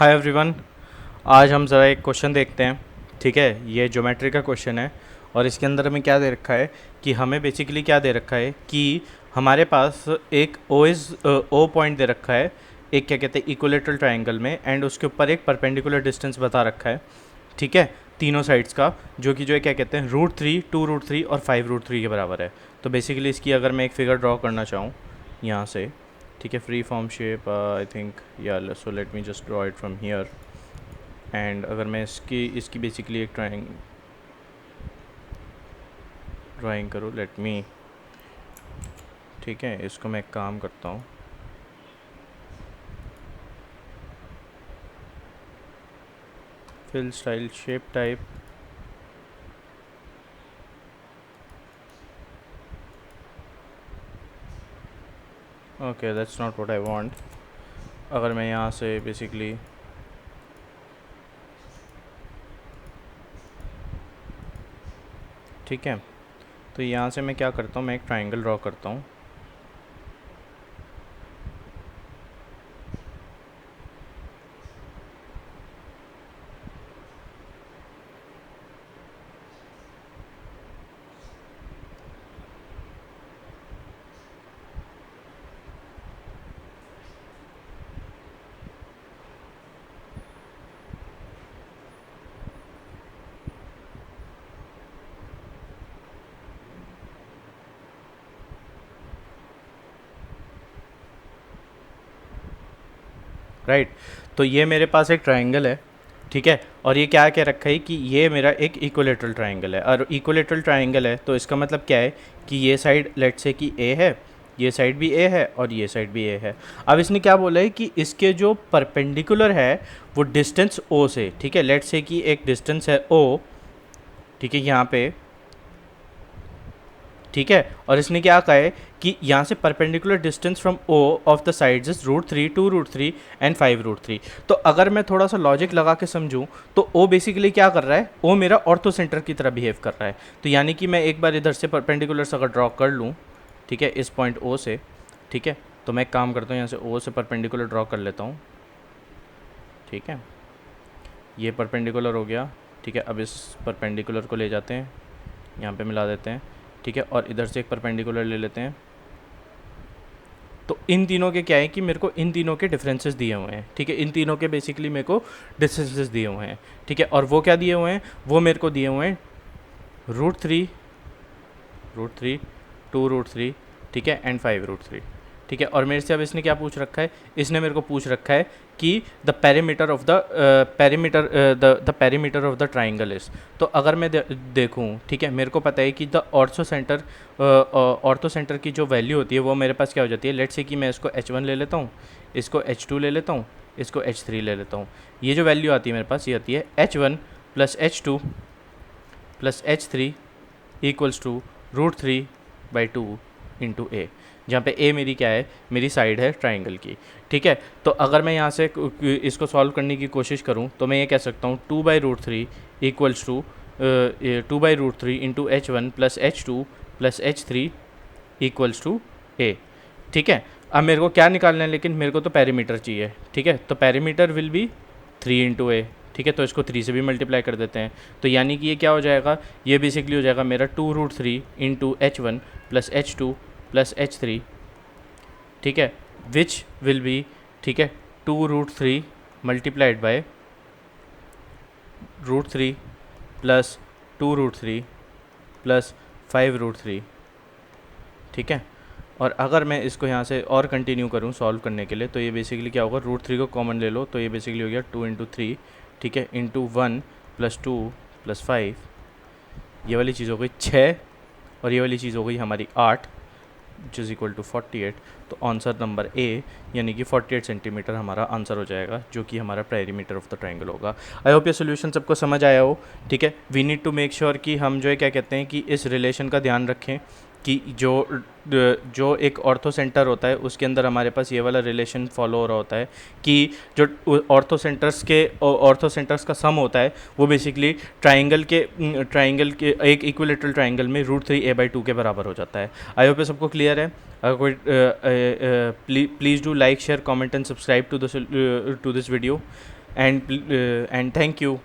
Hi everyone. आज हम ज़रा एक क्वेश्चन देखते हैं। ठीक है, ये ज्योमेट्री का क्वेश्चन है और इसके अंदर हमें क्या दे रखा है कि हमें बेसिकली क्या दे रखा है कि हमारे पास एक ओ पॉइंट दे रखा है, एक क्या कहते हैं इक्विलेटरल ट्रायंगल में, एंड उसके ऊपर एक परपेंडिकुलर डिस्टेंस बता रखा है। ठीक है, तीनों साइड्स का, जो है क्या कहते हैं √3, 2√3 और 5√3 के बराबर है। तो बेसिकली इसकी अगर मैं एक फिगर ड्रॉ करना चाहूँ यहाँ से, ठीक है, free form shape I think, या so let me just draw it from here. And अगर मैं इसकी बेसिकली एक ड्राइंग करूँ, लेट मी, ठीक है, इसको मैं एक काम करता हूँ, fill style shape type, okay that's not what I want. अगर मैं यहाँ से बेसिकली ठीक है, तो यहाँ से मैं क्या करता हूँ, मैं एक ट्राइंगल ड्रॉ करता हूँ। राइट, तो ये मेरे पास एक ट्राइंगल है। ठीक है, और ये क्या कह रखा है कि ये मेरा एक इक्विलेटरल ट्राइंगल है, और इक्विलेटरल ट्राइंगल है तो इसका मतलब क्या है कि ये साइड लेट से कि ए है, ये साइड भी ए है और ये साइड भी ए है। अब इसने क्या बोला है कि इसके जो परपेंडिकुलर है वो डिस्टेंस ओ से, ठीक है, लेट से कि एक डिस्टेंस है ओ, ठीक है, यहाँ पे, ठीक है, और इसने क्या कहा है कि यहाँ से perpendicular distance from O of the sides is √3, 2√3 and 5√3। तो अगर मैं थोड़ा सा लॉजिक लगा के समझूं तो ओ बेसिकली क्या कर रहा है, ओ मेरा ऑर्थो सेंटर की तरह बिहेव कर रहा है। तो यानी कि मैं एक बार इधर से परपेंडिकुलर अगर ड्रॉ कर लूँ, ठीक है, इस पॉइंट ओ से, ठीक है, तो मैं एक काम करता हूँ, यहाँ से ओ से परपेंडिकुलर ड्रॉ कर लेता हूँ। ठीक है, ये परपेंडिकुलर हो गया। ठीक है, अब इस परपेंडिकुलर को ले जाते हैं, यहाँ पे मिला देते हैं। ठीक है, और इधर से एक परपेंडिकुलर ले लेते हैं। तो इन तीनों के क्या है कि मेरे को इन तीनों के डिफरेंसेस दिए हुए हैं। ठीक है, इन तीनों के बेसिकली मेरे को डिस्टेंसेस दिए हुए हैं। ठीक है, और वो क्या दिए हुए हैं, वो मेरे को दिए हुए हैं √3, 2√3, ठीक है, एंड 5√3। ठीक है, और मेरे से अब इसने क्या पूछ रखा है, इसने मेरे को पूछ रखा है कि the perimeter of the perimeter of the triangle is. तो अगर मैं देखूँ, ठीक है, मेरे को पता है कि द ऑर्थो सेंटर की जो वैल्यू होती है वो मेरे पास क्या हो जाती है, लेट्स से कि मैं इसको H1 ले लेता हूँ, इसको H2 ले लेता हूँ, इसको H3 ले लेता हूँ। ये जो वैल्यू आती है मेरे पास, ये आती है H1 + H2 + H3 equals to √3/2 into ए, जहाँ पे ए मेरी क्या है, मेरी साइड है ट्राइंगल की। ठीक है, तो अगर मैं यहाँ से इसको सॉल्व करने की कोशिश करूँ तो मैं ये कह सकता हूँ 2/√3 equals to 2/√3 into H1 + H2 + H3 equals to A. ठीक है, अब मेरे को क्या निकालना है, लेकिन मेरे को तो पेरीमीटर चाहिए। ठीक है, तो पेरीमीटर विल बी 3 इंटू ए। ठीक है, तो इसको 3 से भी मल्टीप्लाई कर देते हैं। तो यानी कि ये क्या हो जाएगा, ये बेसिकली हो जाएगा मेरा 2√3 इंटू H1 + H2 + H3। ठीक है, विच विल बी, ठीक है, 2√3 मल्टीप्लाइड बाय √3 + 2√3 + 5√3। ठीक है, और अगर मैं इसको यहाँ से और कंटिन्यू करूँ सॉल्व करने के लिए, तो ये बेसिकली क्या होगा, √3 को कॉमन ले लो, तो ये बेसिकली हो गया 2 इंटू 3, ठीक है, इंटू 1 + 2 + 5, ये वाली चीज़ हो गई 6, और ये वाली चीज़ हो गई हमारी 8, विच इज़ इक्वल टू 48। तो आंसर नंबर ए यानी कि 48 सेंटीमीटर हमारा आंसर हो जाएगा, जो कि हमारा पेरीमीटर ऑफ द ट्राइंगल होगा। आई होप ये सोल्यूशन सबको समझ आया हो। ठीक है, we need to make sure कि हम जो है क्या कहते हैं कि इस रिलेशन का ध्यान रखें कि जो एक ऑर्थो सेंटर होता है उसके अंदर हमारे पास ये वाला रिलेशन फॉलो हो रहा होता है कि जो ऑर्थो सेंटर्स का सम होता है वो बेसिकली ट्राइंगल के एक इक्विलेटरल ट्राइंगल में √3a/2 के बराबर हो जाता है। आई होप ये सबको क्लियर है। अगर कोई please do like, share, comment and subscribe to this video. and thank you.